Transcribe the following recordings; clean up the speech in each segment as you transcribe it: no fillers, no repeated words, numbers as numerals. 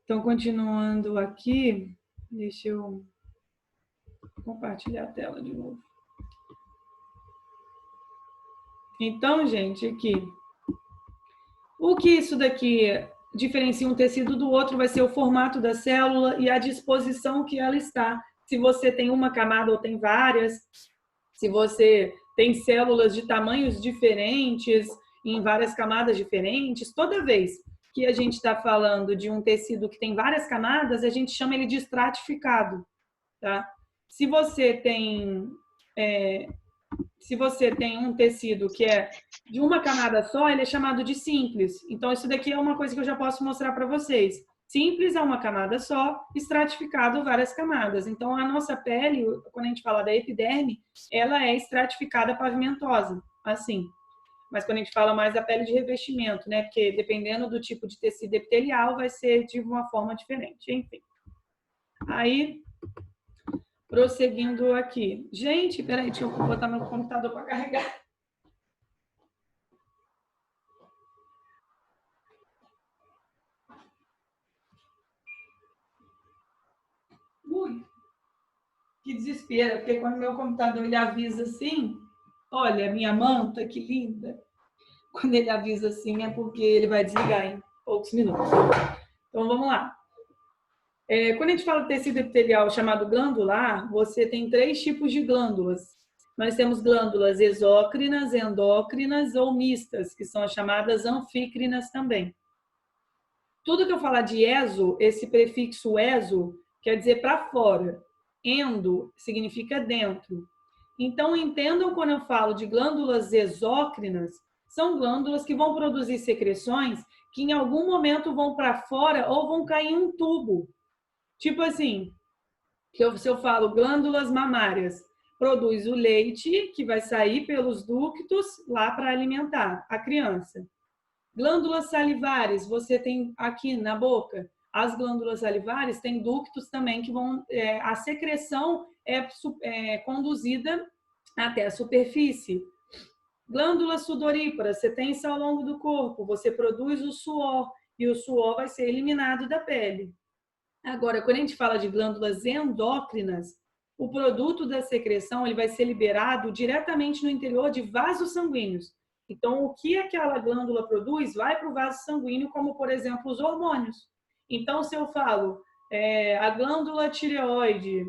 Então, continuando aqui, deixa eu compartilhar a tela de novo. Então, gente, aqui, o que isso daqui diferencia um tecido do outro vai ser o formato da célula e a disposição que ela está. Se você tem uma camada ou tem várias, se você tem células de tamanhos diferentes, em várias camadas diferentes, toda vez que a gente está falando de um tecido que tem várias camadas, a gente chama ele de estratificado, tá? Se você tem um tecido que é de uma camada só, ele é chamado de simples. Então, isso daqui é uma coisa que eu já posso mostrar para vocês. Simples é uma camada só, estratificado várias camadas. Então, a nossa pele, quando a gente fala da epiderme, ela é estratificada pavimentosa, assim. Mas quando a gente fala mais da pele de revestimento, né? Porque dependendo do tipo de tecido epitelial, vai ser de uma forma diferente. Enfim. Aí, prosseguindo aqui. Gente, peraí, deixa eu botar meu computador para carregar. Ui, que desespero, porque quando meu computador ele avisa assim, olha, minha manta, que linda. Quando ele avisa assim é porque ele vai desligar em poucos minutos. Então, vamos lá. Quando a gente fala de tecido epitelial chamado glandular, você tem 3 tipos de glândulas. Nós temos glândulas exócrinas, endócrinas ou mistas, que são as chamadas anfícrinas também. Tudo que eu falar de exo, esse prefixo exo, quer dizer para fora. Endo significa dentro. Então, entendam quando eu falo de glândulas exócrinas, são glândulas que vão produzir secreções que em algum momento vão para fora ou vão cair em um tubo. Tipo assim, se eu falo glândulas mamárias, produz o leite que vai sair pelos ductos lá para alimentar a criança. Glândulas salivares, você tem aqui na boca. As glândulas salivares têm ductos também que vão... a secreção é conduzida até a superfície. Glândulas sudoríparas, você tem isso ao longo do corpo. Você produz o suor e o suor vai ser eliminado da pele. Agora, quando a gente fala de glândulas endócrinas, o produto da secreção ele vai ser liberado diretamente no interior de vasos sanguíneos. Então, o que aquela glândula produz vai para o vaso sanguíneo, como, por exemplo, os hormônios. Então, se eu falo a glândula tireoide,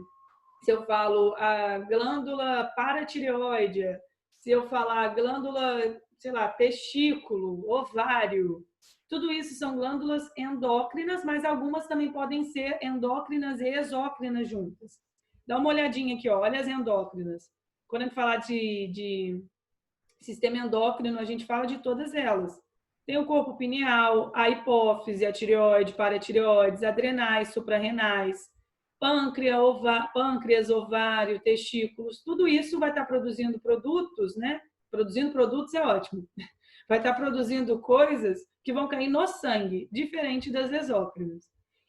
se eu falo a glândula paratireoide, se eu falar a glândula, sei lá, testículo, ovário, tudo isso são glândulas endócrinas, mas algumas também podem ser endócrinas e exócrinas juntas. Dá uma olhadinha aqui, ó, olha as endócrinas. Quando a gente falar de sistema endócrino, a gente fala de todas elas. Tem o corpo pineal, a hipófise, a tireoide, paratireoides, adrenais, suprarrenais, pâncreas, ovário, testículos, tudo isso vai estar produzindo produtos, né? Produzindo produtos é ótimo. Vai estar produzindo coisas que vão cair no sangue, diferente das exócrinas.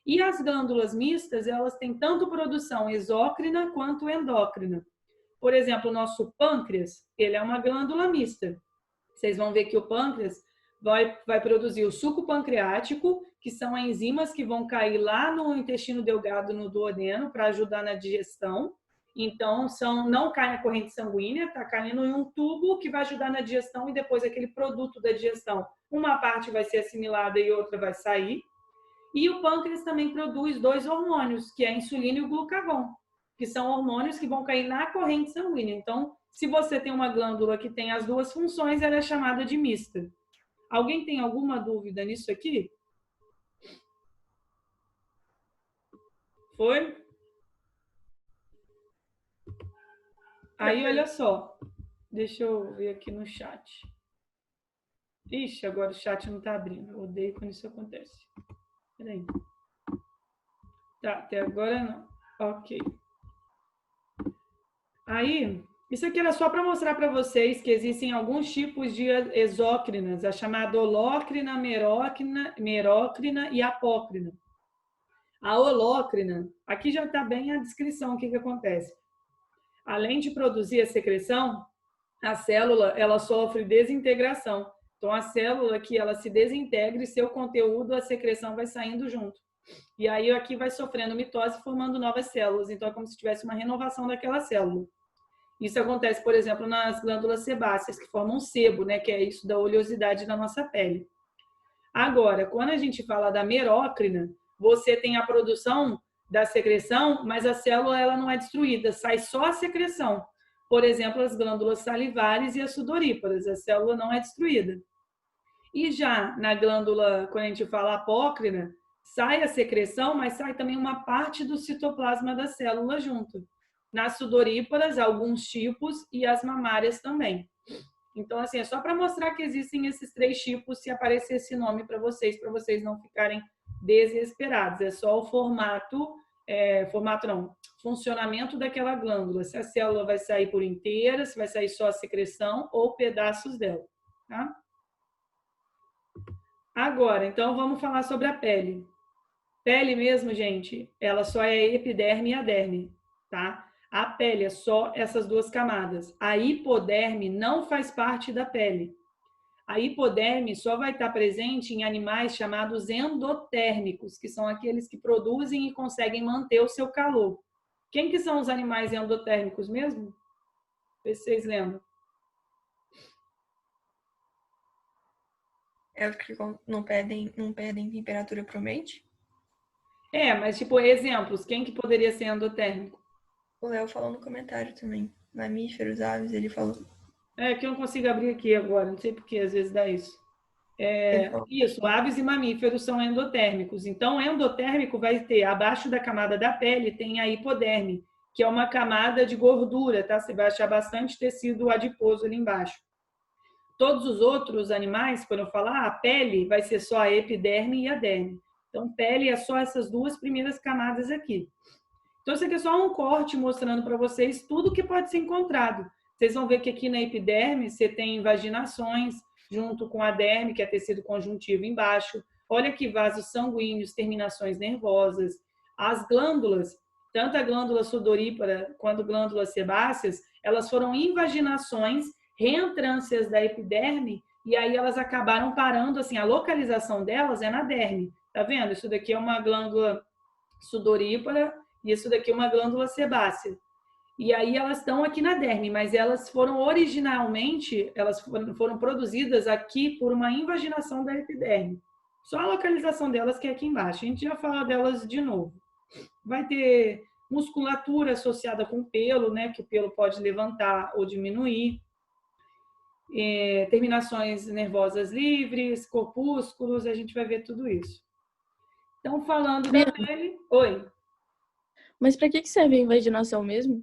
E as glândulas mistas, elas têm tanto produção exócrina quanto endócrina. Por exemplo, o nosso pâncreas, ele é uma glândula mista. Vocês vão ver que o pâncreas vai produzir o suco pancreático, que são enzimas que vão cair lá no intestino delgado, no duodeno, para ajudar na digestão. Então, não cai na corrente sanguínea, está caindo em um tubo que vai ajudar na digestão e depois aquele produto da digestão, uma parte vai ser assimilada e outra vai sair. E o pâncreas também produz 2 hormônios, que é a insulina e o glucagon, que são hormônios que vão cair na corrente sanguínea. Então, se você tem uma glândula que tem as 2 funções, ela é chamada de mista. Alguém tem alguma dúvida nisso aqui? Foi? Aí, olha só. Deixa eu ver aqui no chat. Ixi, agora o chat não tá abrindo. Eu odeio quando isso acontece. Peraí. Tá, até agora não. Ok. Aí, isso aqui era só para mostrar para vocês que existem alguns tipos de exócrinas, a chamada holócrina, merócrina e apócrina. A holócrina, aqui já está bem a descrição, o que acontece. Além de produzir a secreção, a célula ela sofre desintegração. Então, a célula que ela se desintegra e seu conteúdo, a secreção vai saindo junto. E aí aqui vai sofrendo mitose, formando novas células. Então é como se tivesse uma renovação daquela célula. Isso acontece, por exemplo, nas glândulas sebáceas, que formam sebo, né? Que é isso da oleosidade da nossa pele. Agora, quando a gente fala da merócrina, você tem a produção da secreção, mas a célula ela não é destruída, sai só a secreção. Por exemplo, as glândulas salivares e as sudoríparas, a célula não é destruída. E já na glândula, quando a gente fala apócrina, sai a secreção, mas sai também uma parte do citoplasma da célula junto. Nas sudoríparas, alguns tipos, e as mamárias também. Então, assim, é só para mostrar que existem esses 3 tipos, se aparecer esse nome para vocês não ficarem desesperados. É só o funcionamento daquela glândula. Se a célula vai sair por inteira, se vai sair só a secreção ou pedaços dela, tá? Agora, então, vamos falar sobre a pele. Pele mesmo, gente, ela só é epiderme e aderme, tá? A pele é só essas 2 camadas. A hipoderme não faz parte da pele. A hipoderme só vai estar presente em animais chamados endotérmicos, que são aqueles que produzem e conseguem manter o seu calor. Quem que são os animais endotérmicos mesmo? Vê se vocês lembram. É os que não perdem temperatura pro ambiente? Mas tipo, exemplos, quem que poderia ser endotérmico? O Léo falou no comentário também. Mamíferos, aves, ele falou. Que eu não consigo abrir aqui agora, não sei por que às vezes dá isso. Isso, aves e mamíferos são endotérmicos. Então, endotérmico vai ter, abaixo da camada da pele, tem a hipoderme, que é uma camada de gordura, tá? Você vai achar bastante tecido adiposo ali embaixo. Todos os outros animais, quando eu falar, a pele vai ser só a epiderme e a derme. Então, pele é só essas 2 primeiras camadas aqui. Então, isso aqui é só um corte mostrando para vocês tudo que pode ser encontrado. Vocês vão ver que aqui na epiderme você tem invaginações, junto com a derme, que é tecido conjuntivo embaixo. Olha aqui, vasos sanguíneos, terminações nervosas. As glândulas, tanto a glândula sudorípara quanto glândulas sebáceas, elas foram invaginações, reentrâncias da epiderme, e aí elas acabaram parando, assim, a localização delas é na derme. Tá vendo? Isso daqui é uma glândula sudorípara e isso daqui é uma glândula sebácea. E aí elas estão aqui na derme, mas elas foram originalmente, elas foram produzidas aqui por uma invaginação da epiderme. Só a localização delas que é aqui embaixo. A gente já fala delas de novo. Vai ter musculatura associada com pelo, né? Que o pelo pode levantar ou diminuir. Terminações nervosas livres, corpúsculos, a gente vai ver tudo isso. Então, falando da pele... Oi. Mas para que serve a invaginação mesmo?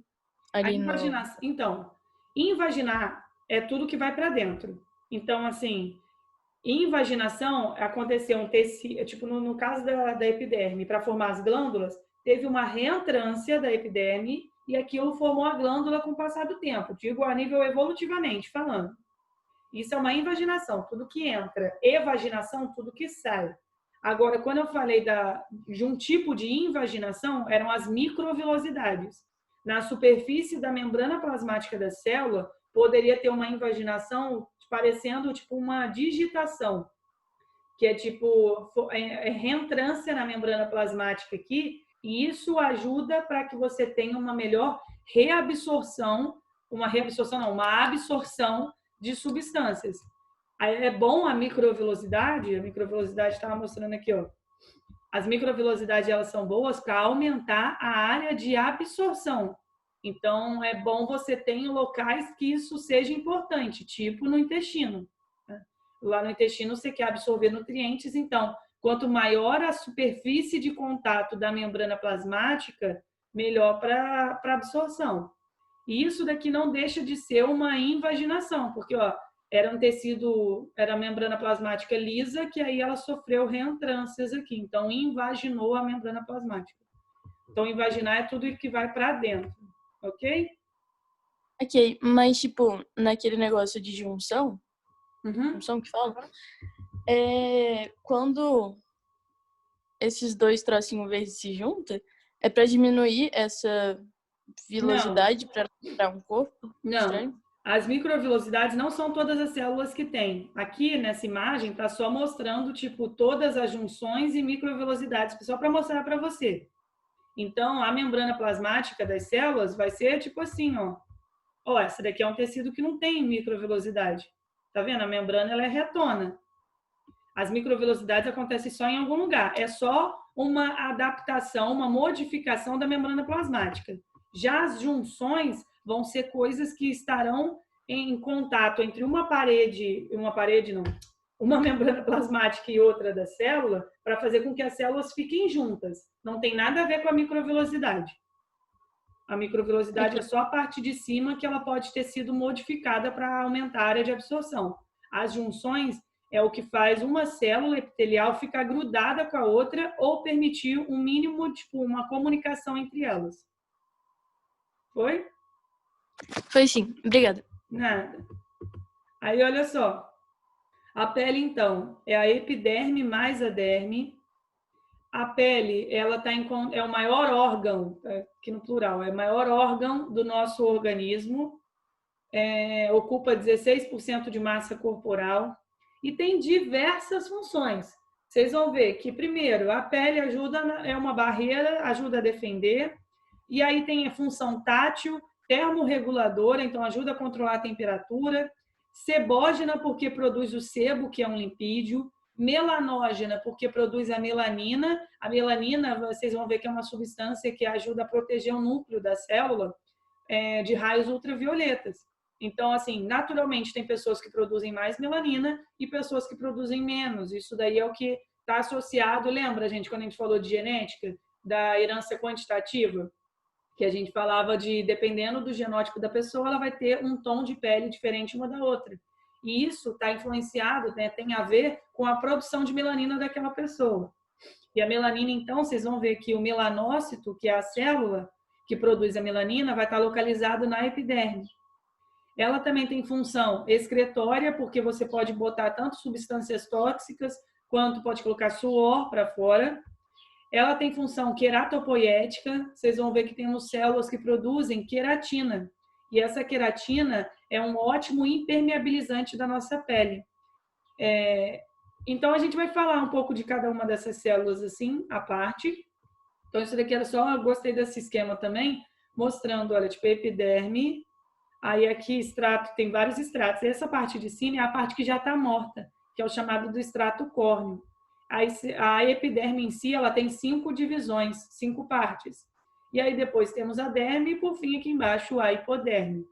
Então, invaginar é tudo que vai para dentro. Então, assim, invaginação aconteceu um tecido, tipo no caso da epiderme, para formar as glândulas, teve uma reentrância da epiderme e aquilo formou a glândula com o passar do tempo, digo a nível evolutivamente falando. Isso é uma invaginação, tudo que entra. Evaginação, tudo que sai. Agora, quando eu falei de um tipo de invaginação, eram as microvilosidades. Na superfície da membrana plasmática da célula, poderia ter uma invaginação parecendo tipo uma digitação, que é tipo reentrância na membrana plasmática aqui, e isso ajuda para que você tenha uma melhor uma absorção de substâncias. Aí é bom a microvilosidade estava mostrando aqui, ó. As microvilosidades elas são boas para aumentar a área de absorção. Então é bom você ter em locais que isso seja importante, tipo no intestino. Lá no intestino você quer absorver nutrientes, então quanto maior a superfície de contato da membrana plasmática, melhor para absorção. E isso daqui não deixa de ser uma invaginação, porque ó, era um tecido, era a membrana plasmática lisa, que aí ela sofreu reentrâncias aqui. Então, invaginou a membrana plasmática. Então, invaginar é tudo que vai para dentro, ok? Ok, mas tipo, naquele negócio de junção, junção que fala, quando esses 2 trocinhos verdes se juntam, é para diminuir essa vilosidade para um corpo não. estranho? As microvilosidades não são todas as células que tem. Aqui, nessa imagem, está só mostrando, tipo, todas as junções e microvilosidades, só para mostrar para você. Então, a membrana plasmática das células vai ser tipo assim, ó. Ó, essa daqui é um tecido que não tem microvilosidade. Tá vendo? A membrana, ela é retona. As microvilosidades acontecem só em algum lugar. É só uma adaptação, uma modificação da membrana plasmática. Já as junções vão ser coisas que estarão em contato entre uma membrana plasmática e outra da célula para fazer com que as células fiquem juntas. Não tem nada a ver com a microvilosidade. A microvilosidade é só a parte de cima que ela pode ter sido modificada para aumentar a área de absorção. As junções é o que faz uma célula epitelial ficar grudada com a outra ou permitir um mínimo, tipo, uma comunicação entre elas. Foi? Foi sim, obrigada. Nada. Aí, olha só. A pele, então, é a epiderme mais a derme. A pele, ela é o maior órgão, aqui no plural, é o maior órgão do nosso organismo. Ocupa 16% de massa corporal e tem diversas funções. Vocês vão ver que, primeiro, a pele é uma barreira, ajuda a defender. E aí tem a função tátil, termorreguladora, então ajuda a controlar a temperatura. Sebógena, porque produz o sebo, que é um lipídio. Melanógena, porque produz a melanina. A melanina, vocês vão ver que é uma substância que ajuda a proteger o núcleo da célula de raios ultravioletas. Então, assim, naturalmente tem pessoas que produzem mais melanina e pessoas que produzem menos. Isso daí é o que está associado, lembra, gente, quando a gente falou de genética, da herança quantitativa? Que a gente falava de, dependendo do genótipo da pessoa, ela vai ter um tom de pele diferente uma da outra. E isso está influenciado, né, tem a ver com a produção de melanina daquela pessoa. E a melanina, então, vocês vão ver que o melanócito, que é a célula que produz a melanina, vai estar localizado na epiderme. Ela também tem função excretória, porque você pode botar tanto substâncias tóxicas, quanto pode colocar suor para fora. Ela tem função queratopoiética, vocês vão ver que temos células que produzem queratina. E essa queratina é um ótimo impermeabilizante da nossa pele. Então, a gente vai falar um pouco de cada uma dessas células assim, à parte. Então, isso daqui era só, eu gostei desse esquema também, mostrando, olha, tipo, epiderme, aí aqui extrato, tem vários extratos. E essa parte de cima é a parte que já está morta, que é o chamado do extrato córneo. A epiderme em si, ela tem 5 divisões, 5 partes. E aí depois temos a derme e, por fim, aqui embaixo, a hipoderme.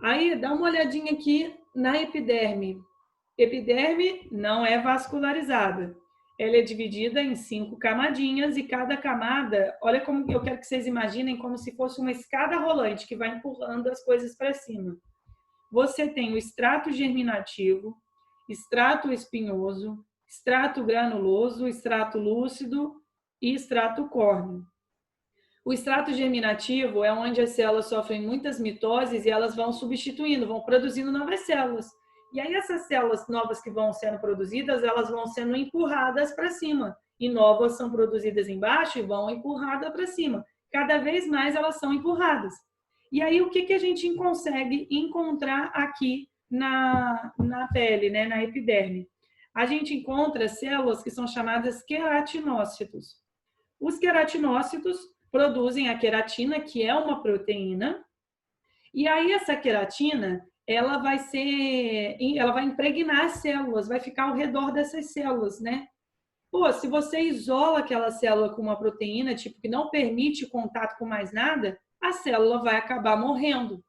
Aí, dá uma olhadinha aqui na epiderme. Epiderme não é vascularizada. Ela é dividida em 5 camadinhas e cada camada, olha como eu quero que vocês imaginem como se fosse uma escada rolante que vai empurrando as coisas para cima. Você tem o extrato germinativo, extrato espinhoso, extrato granuloso, extrato lúcido e extrato córneo. O extrato germinativo é onde as células sofrem muitas mitoses e elas vão substituindo, vão produzindo novas células. E aí essas células novas que vão sendo produzidas, elas vão sendo empurradas para cima. E novas são produzidas embaixo e vão empurradas para cima. Cada vez mais elas são empurradas. E aí o que a gente consegue encontrar aqui na pele, né, na epiderme? A gente encontra células que são chamadas queratinócitos. Os queratinócitos produzem a queratina, que é uma proteína, e aí essa queratina, ela vai impregnar as células, vai ficar ao redor dessas células, né? Pô, se você isola aquela célula com uma proteína, tipo, que não permite contato com mais nada, a célula vai acabar morrendo.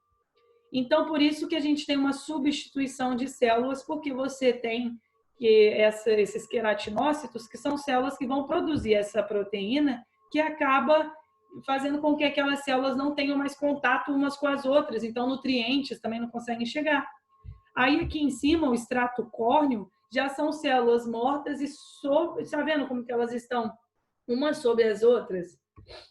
Então, por isso que a gente tem uma substituição de células, porque você tem esses queratinócitos, que são células que vão produzir essa proteína, que acaba fazendo com que aquelas células não tenham mais contato umas com as outras, então nutrientes também não conseguem chegar. Aí aqui em cima, o extrato córneo, já são células mortas e está vendo como que elas estão umas sobre as outras?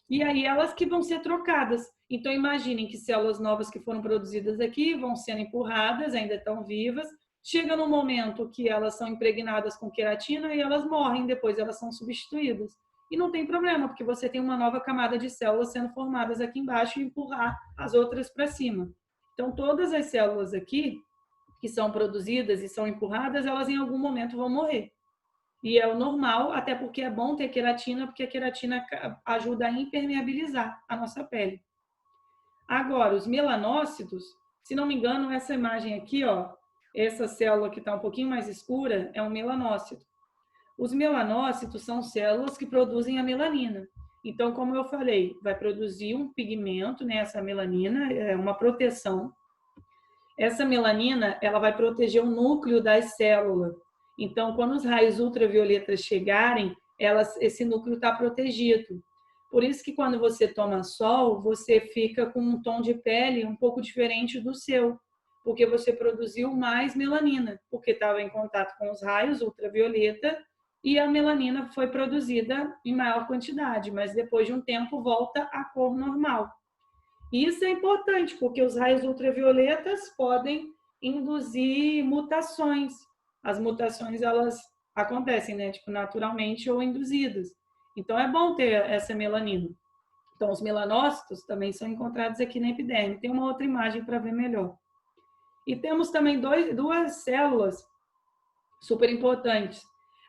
E aí elas que vão ser trocadas. Então imaginem que células novas que foram produzidas aqui vão sendo empurradas, ainda estão vivas, chega no momento que elas são impregnadas com queratina e elas morrem, depois elas são substituídas. E não tem problema, porque você tem uma nova camada de células sendo formadas aqui embaixo e empurrar as outras para cima. Então, todas as células aqui, que são produzidas e são empurradas, elas em algum momento vão morrer. E é o normal, até porque é bom ter queratina, porque a queratina ajuda a impermeabilizar a nossa pele. Agora, os melanócitos, se não me engano, essa imagem aqui, ó, essa célula que está um pouquinho mais escura, é um melanócito. Os melanócitos são células que produzem a melanina. Então, como eu falei, vai produzir um pigmento, né, essa melanina, é uma proteção. Essa melanina, ela vai proteger o núcleo das células. Então, quando os raios ultravioletas chegarem, esse núcleo está protegido. Por isso que quando você toma sol, você fica com um tom de pele um pouco diferente do seu, porque você produziu mais melanina, porque estava em contato com os raios ultravioleta e a melanina foi produzida em maior quantidade, mas depois de um tempo volta à cor normal. Isso é importante, porque os raios ultravioletas podem induzir mutações. As mutações, elas acontecem, né? Tipo, naturalmente ou induzidas. Então, é bom ter essa melanina. Então, os melanócitos também são encontrados aqui na epiderme. Tem uma outra imagem para ver melhor. E temos também duas células super importantes.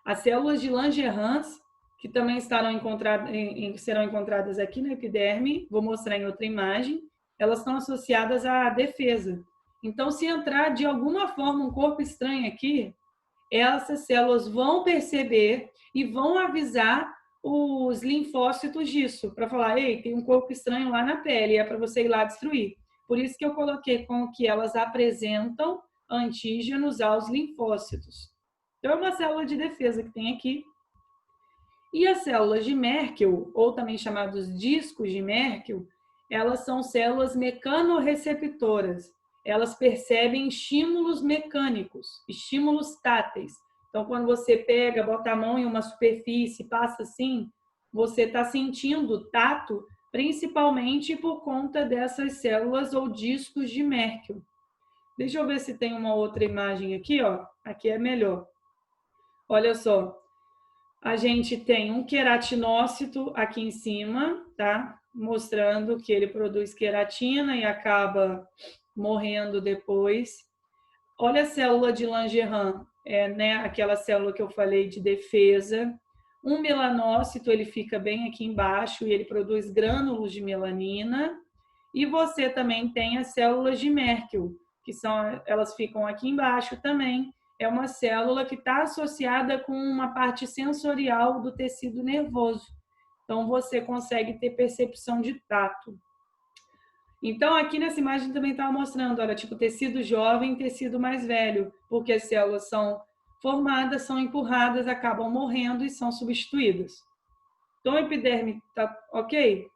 As células de Langerhans, que também serão encontradas aqui na epiderme, vou mostrar em outra imagem, elas estão associadas à defesa. Então, se entrar de alguma forma um corpo estranho aqui, essas células vão perceber e vão avisar os linfócitos disso, para falar, ei, tem um corpo estranho lá na pele, é para você ir lá destruir. Por isso que eu coloquei com que elas apresentam antígenos aos linfócitos. Então, é uma célula de defesa que tem aqui. E as células de Merkel, ou também chamados discos de Merkel, elas são células mecanorreceptoras. Elas percebem estímulos mecânicos, estímulos táteis. Então, quando você pega, bota a mão em uma superfície, passa assim, você está sentindo o tato, principalmente por conta dessas células ou discos de Merkel. Deixa eu ver se tem uma outra imagem aqui, ó. Aqui é melhor. Olha só. A gente tem um queratinócito aqui em cima, tá? Mostrando que ele produz queratina e acaba morrendo depois. Olha a célula de Langerhans, né? Aquela célula que eu falei de defesa. Um melanócito, ele fica bem aqui embaixo e ele produz grânulos de melanina. E você também tem as células de Merkel, elas ficam aqui embaixo também. É uma célula que está associada com uma parte sensorial do tecido nervoso. Então, você consegue ter percepção de tato. Então, aqui nessa imagem também estava mostrando, olha, tipo tecido jovem e tecido mais velho, porque as células são formadas, são empurradas, acabam morrendo e são substituídas. Então, a epiderme está ok?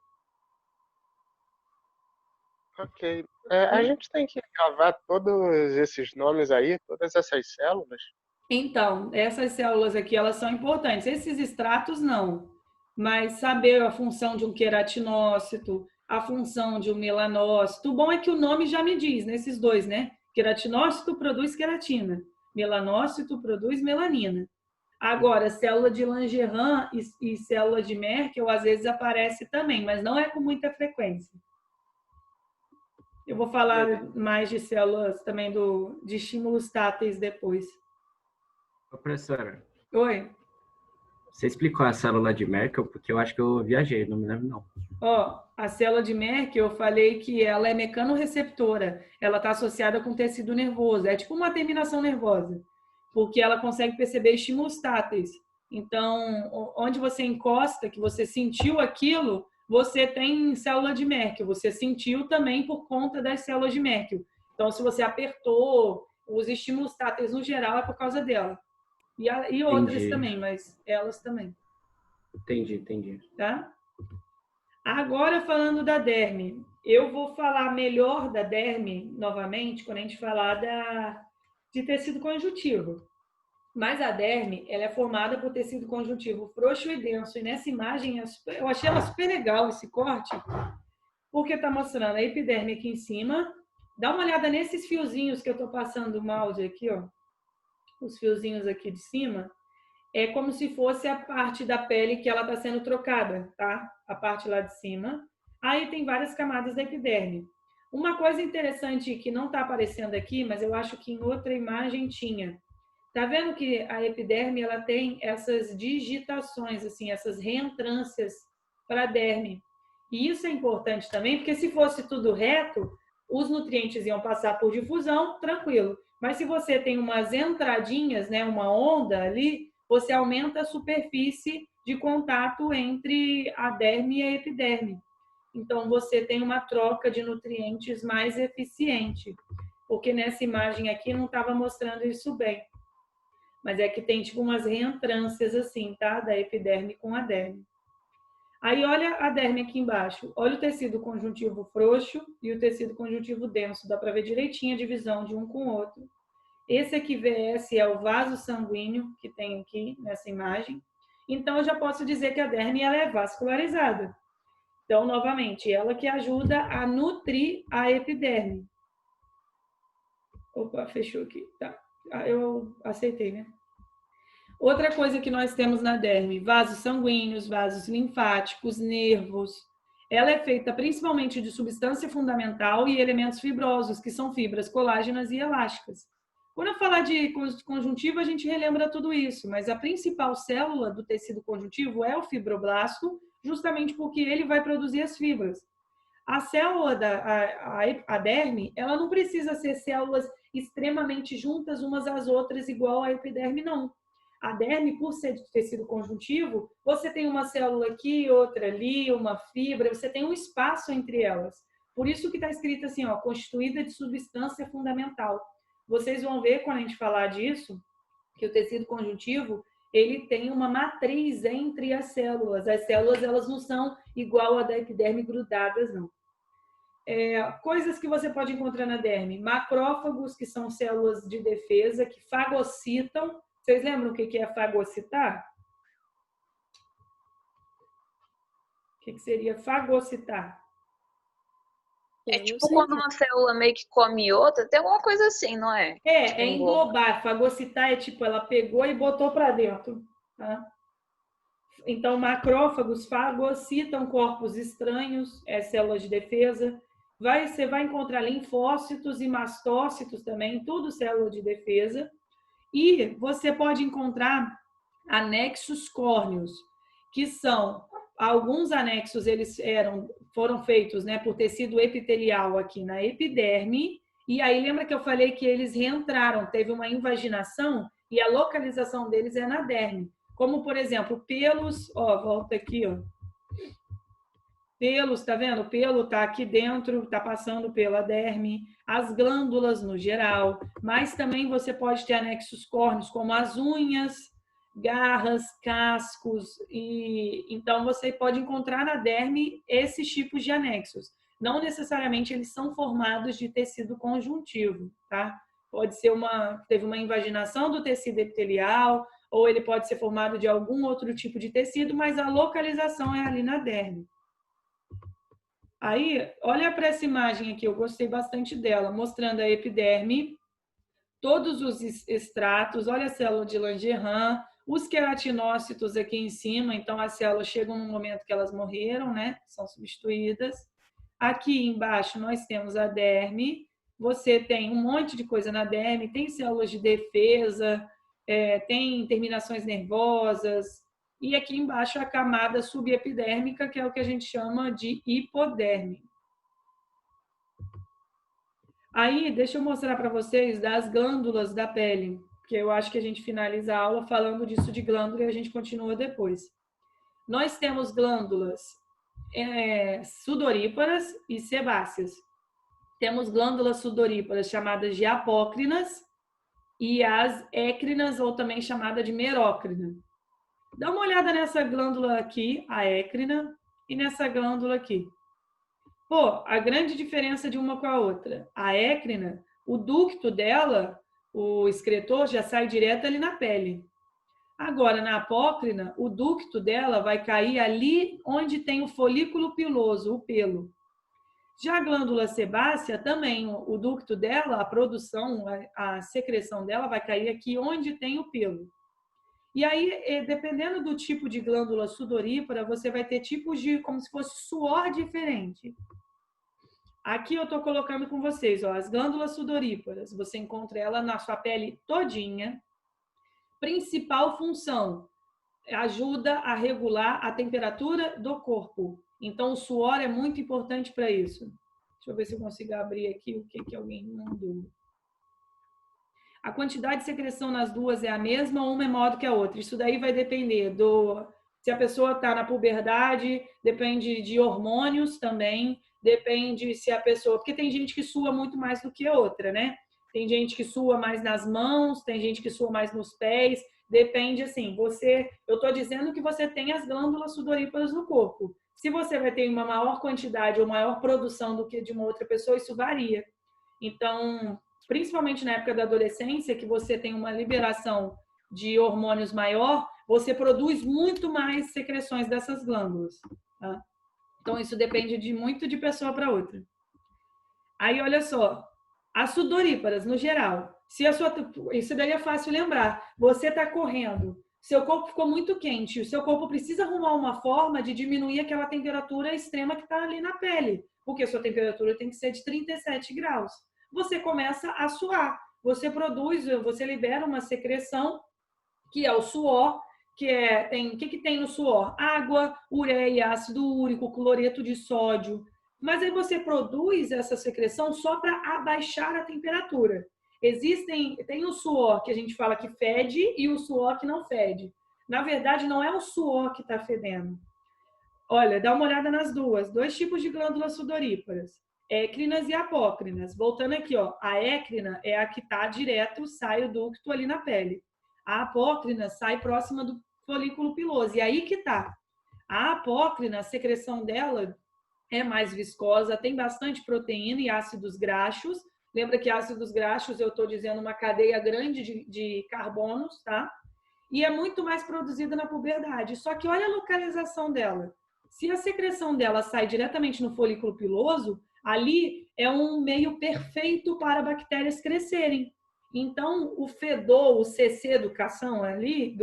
Ok. A gente tem que gravar todos esses nomes aí, todas essas células? Então, essas células aqui, elas são importantes. Esses extratos, não. Mas saber a função de um queratinócito, a função de um melanócito. O bom é que o nome já me diz, nesses dois, né? Queratinócito produz queratina. Melanócito produz melanina. Agora, célula de Langerhans e célula de Merkel, às vezes aparece também, mas não é com muita frequência. Eu vou falar mais de células também de estímulos táteis depois. Ô, professora, Oi. você explicou a célula de Merkel, porque eu acho que eu viajei, não me lembro não. Ó, a célula de Merkel, eu falei que ela é mecanorreceptora. Ela está associada com tecido nervoso. É tipo uma terminação nervosa, porque ela consegue perceber estímulos táteis. Então, onde você encosta, que você sentiu aquilo, você tem célula de Merkel. Você sentiu também por conta das células de Merkel. Então, se você apertou, os estímulos táteis no geral é por causa dela. E outras Entendi. também, mas elas também. Entendi. Tá? Agora, falando da derme, eu vou falar melhor da derme novamente quando a gente falar de tecido conjuntivo. Mas a derme, ela é formada por tecido conjuntivo frouxo e denso. E nessa imagem, eu achei ela super legal, esse corte, porque está mostrando a epiderme aqui em cima. Dá uma olhada nesses fiozinhos que eu estou passando o mouse aqui, ó. Os fiozinhos aqui de cima. É como se fosse a parte da pele que ela está sendo trocada, tá? A parte lá de cima. Aí tem várias camadas da epiderme. Uma coisa interessante que não está aparecendo aqui, mas eu acho que em outra imagem tinha. Tá vendo que a epiderme ela tem essas digitações, assim, essas reentrâncias para a derme. E isso é importante também, porque se fosse tudo reto, os nutrientes iam passar por difusão, tranquilo. Mas se você tem umas entradinhas, né, uma onda ali, você aumenta a superfície de contato entre a derme e a epiderme. Então, você tem uma troca de nutrientes mais eficiente. Porque nessa imagem aqui não estava mostrando isso bem. Mas é que tem tipo umas reentrâncias assim, tá? Da epiderme com a derme. Aí olha a derme aqui embaixo. Olha o tecido conjuntivo frouxo e o tecido conjuntivo denso. Dá para ver direitinho a divisão de um com o outro. Esse aqui, VS, é o vaso sanguíneo que tem aqui nessa imagem. Então, eu já posso dizer que a derme ela é vascularizada. Então, novamente, ela que ajuda a nutrir a epiderme. Opa, fechou aqui. Tá. Eu aceitei, né? Outra coisa que nós temos na derme, vasos sanguíneos, vasos linfáticos, nervos. Ela é feita principalmente de substância fundamental e elementos fibrosos, que são fibras colágenas e elásticas. Quando eu falar de conjuntivo, a gente relembra tudo isso, mas a principal célula do tecido conjuntivo é o fibroblasto, justamente porque ele vai produzir as fibras. A célula a derme, ela não precisa ser células extremamente juntas umas às outras, igual a epiderme, não. A derme, por ser de tecido conjuntivo, você tem uma célula aqui, outra ali, uma fibra, você tem um espaço entre elas. Por isso que está escrito assim, ó, constituída de substância fundamental. Vocês vão ver, quando a gente falar disso, que o tecido conjuntivo, ele tem uma matriz entre as células. As células, elas não são igual a da epiderme grudadas, não. Coisas que você pode encontrar na derme. Macrófagos, que são células de defesa, que fagocitam. Vocês lembram o que é fagocitar? O que seria fagocitar? É Eu tipo sei. quando uma célula meio que come outra, tem alguma coisa assim, não é? É englobar. Fagocitar é tipo, ela pegou e botou para dentro. Tá? Então, macrófagos fagocitam corpos estranhos, células de defesa. Você vai encontrar linfócitos e mastócitos também, tudo célula de defesa. E você pode encontrar anexos córneos, que são alguns anexos, eles foram feitos, né, por tecido epitelial aqui na epiderme. E aí lembra que eu falei que eles reentraram, teve uma invaginação e a localização deles é na derme. Como, por exemplo, pelos, ó, volta aqui, ó. Pelos, tá vendo? O pelo tá aqui dentro, tá passando pela derme, as glândulas no geral, mas também você pode ter anexos córneos, como as unhas, garras, cascos, e então você pode encontrar na derme esses tipos de anexos. Não necessariamente eles são formados de tecido conjuntivo, tá? Pode ser teve uma invaginação do tecido epitelial, ou ele pode ser formado de algum outro tipo de tecido, mas a localização é ali na derme. Aí, olha para essa imagem aqui, eu gostei bastante dela, mostrando a epiderme, todos os extratos, olha a célula de Langerhans, os queratinócitos aqui em cima, então as células chegam num momento que elas morreram, né? São substituídas. Aqui embaixo nós temos a derme, você tem um monte de coisa na derme, tem células de defesa, tem terminações nervosas, e aqui embaixo a camada subepidérmica, que é o que a gente chama de hipoderme. Aí, deixa eu mostrar para vocês das glândulas da pele, porque eu acho que a gente finaliza a aula falando disso de glândula e a gente continua depois. Nós temos glândulas sudoríparas e sebáceas. Temos glândulas sudoríparas chamadas de apócrinas e as écrinas, ou também chamada de merócrina. Dá uma olhada nessa glândula aqui, a écrina, e nessa glândula aqui. Pô, a grande diferença de uma com a outra. A écrina, o ducto dela, o excretor, já sai direto ali na pele. Agora, na apócrina, o ducto dela vai cair ali onde tem o folículo piloso, o pelo. Já a glândula sebácea, também, o ducto dela, a produção, a secreção dela vai cair aqui onde tem o pelo. E aí, dependendo do tipo de glândula sudorípara, você vai ter tipos de, como se fosse suor diferente. Aqui eu estou colocando com vocês, ó, as glândulas sudoríparas. Você encontra ela na sua pele todinha. Principal função, ajuda a regular a temperatura do corpo. Então, o suor é muito importante para isso. Deixa eu ver se eu consigo abrir aqui o que alguém mandou. A quantidade de secreção nas duas é a mesma ou uma é maior do que a outra? Isso daí vai depender se a pessoa está na puberdade, depende de hormônios também, depende se a pessoa... Porque tem gente que sua muito mais do que a outra, né? Tem gente que sua mais nas mãos, tem gente que sua mais nos pés, depende assim. Eu estou dizendo que você tem as glândulas sudoríparas no corpo. Se você vai ter uma maior quantidade ou maior produção do que de uma outra pessoa, isso varia. Então, principalmente na época da adolescência, que você tem uma liberação de hormônios maior, você produz muito mais secreções dessas glândulas. Tá? Então, isso depende muito de pessoa para outra. Aí, olha só, as sudoríparas, no geral, isso daí é fácil lembrar. Você está correndo, seu corpo ficou muito quente, o seu corpo precisa arrumar uma forma de diminuir aquela temperatura extrema que está ali na pele, porque a sua temperatura tem que ser de 37 graus. Você começa a suar, você libera uma secreção, que é o suor, o que tem no suor? Água, ureia, ácido úrico, cloreto de sódio. Mas aí você produz essa secreção só para abaixar a temperatura. Tem o suor que a gente fala que fede e o suor que não fede. Na verdade, não é o suor que está fedendo. Olha, dá uma olhada nas dois tipos de glândulas sudoríparas, écrinas e apócrinas. Voltando aqui, ó, a écrina é a que está direto, sai o ducto ali na pele. A apócrina sai próxima do folículo piloso. E aí que tá. A apócrina, a secreção dela é mais viscosa, tem bastante proteína e ácidos graxos. Lembra que ácidos graxos, eu estou dizendo uma cadeia grande de carbonos, tá? E é muito mais produzida na puberdade. Só que olha a localização dela. Se a secreção dela sai diretamente no folículo piloso, ali é um meio perfeito para bactérias crescerem. Então, o fedor, o CC do cascão ali,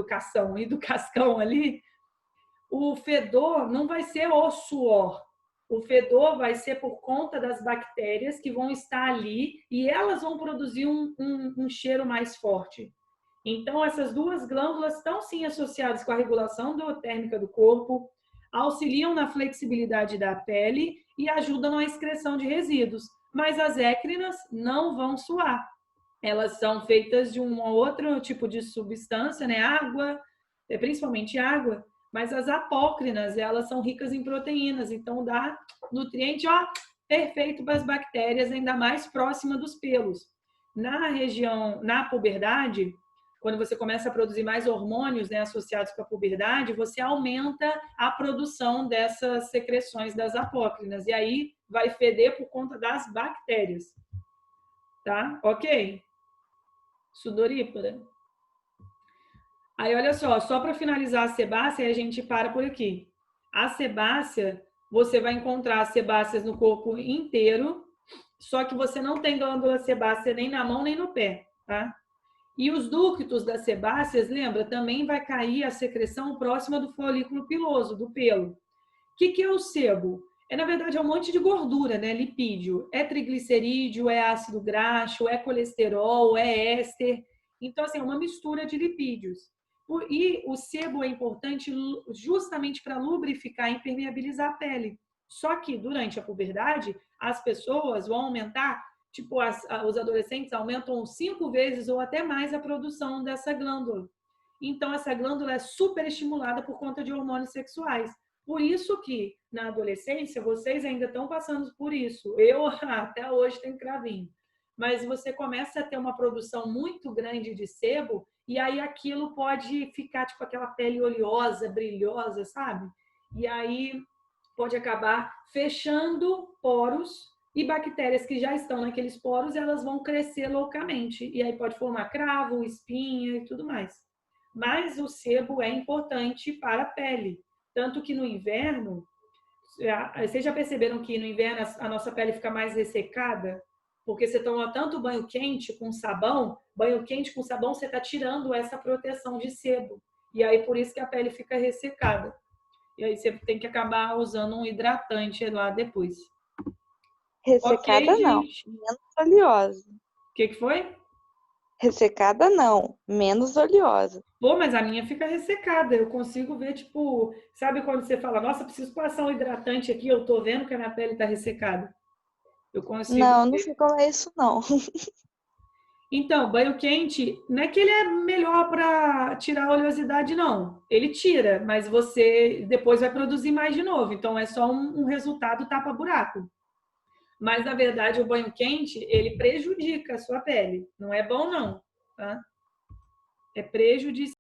o fedor não vai ser o suor. O fedor vai ser por conta das bactérias que vão estar ali e elas vão produzir um cheiro mais forte. Então, essas duas glândulas estão sim associadas com a regulação térmica do corpo, auxiliam na flexibilidade da pele e ajudam na excreção de resíduos. Mas as écrinas não vão suar. Elas são feitas de um outro tipo de substância, né? Água, principalmente água, mas as apócrinas, elas são ricas em proteínas, então dá nutriente, ó, perfeito para as bactérias, ainda mais próxima dos pelos. Na puberdade, quando você começa a produzir mais hormônios, né, associados com a puberdade, você aumenta a produção dessas secreções das apócrinas, e aí vai feder por conta das bactérias. Tá? Ok? Sudorípara. Aí, olha só para finalizar a sebácea, a gente para por aqui. A sebácea, você vai encontrar sebáceas no corpo inteiro, só que você não tem glândula sebácea nem na mão nem no pé, tá? E os ductos das sebáceas, lembra, também vai cair a secreção próxima do folículo piloso, do pelo. O que é o sebo? Na verdade, é um monte de gordura, né? Lipídio. É triglicerídeo, é ácido graxo, é colesterol, é éster. Então, assim, é uma mistura de lipídios. E o sebo é importante justamente para lubrificar e impermeabilizar a pele. Só que, durante a puberdade, as pessoas vão aumentar, tipo, os adolescentes aumentam 5 vezes ou até mais a produção dessa glândula. Então, essa glândula é super estimulada por conta de hormônios sexuais. Por isso que, na adolescência, vocês ainda estão passando por isso. Eu, até hoje, tenho cravinho. Mas você começa a ter uma produção muito grande de sebo e aí aquilo pode ficar, tipo, aquela pele oleosa, brilhosa, sabe? E aí pode acabar fechando poros e bactérias que já estão naqueles poros, elas vão crescer loucamente. E aí pode formar cravo, espinha e tudo mais. Mas o sebo é importante para a pele. Tanto que no inverno, vocês já perceberam que no inverno a nossa pele fica mais ressecada? Porque você toma tanto banho quente com sabão você está tirando essa proteção de sebo. E aí por isso que a pele fica ressecada. E aí você tem que acabar usando um hidratante lá depois. Ressecada Ok, não, gente. menos oleosa. O que foi? Ressecada não, menos oleosa. Pô, mas a minha fica ressecada. Eu consigo ver, tipo, sabe quando você fala, nossa, preciso passar um hidratante aqui, eu tô vendo que a minha pele tá ressecada. Eu consigo Não, não ver. sei como é isso não. Então, banho quente, não é que ele é melhor para tirar a oleosidade, não. Ele tira, mas você depois vai produzir mais de novo. Então, é só um resultado tapa-buraco. Mas, na verdade, o banho quente, ele prejudica a sua pele. Não é bom, não. Tá? É prejudicial.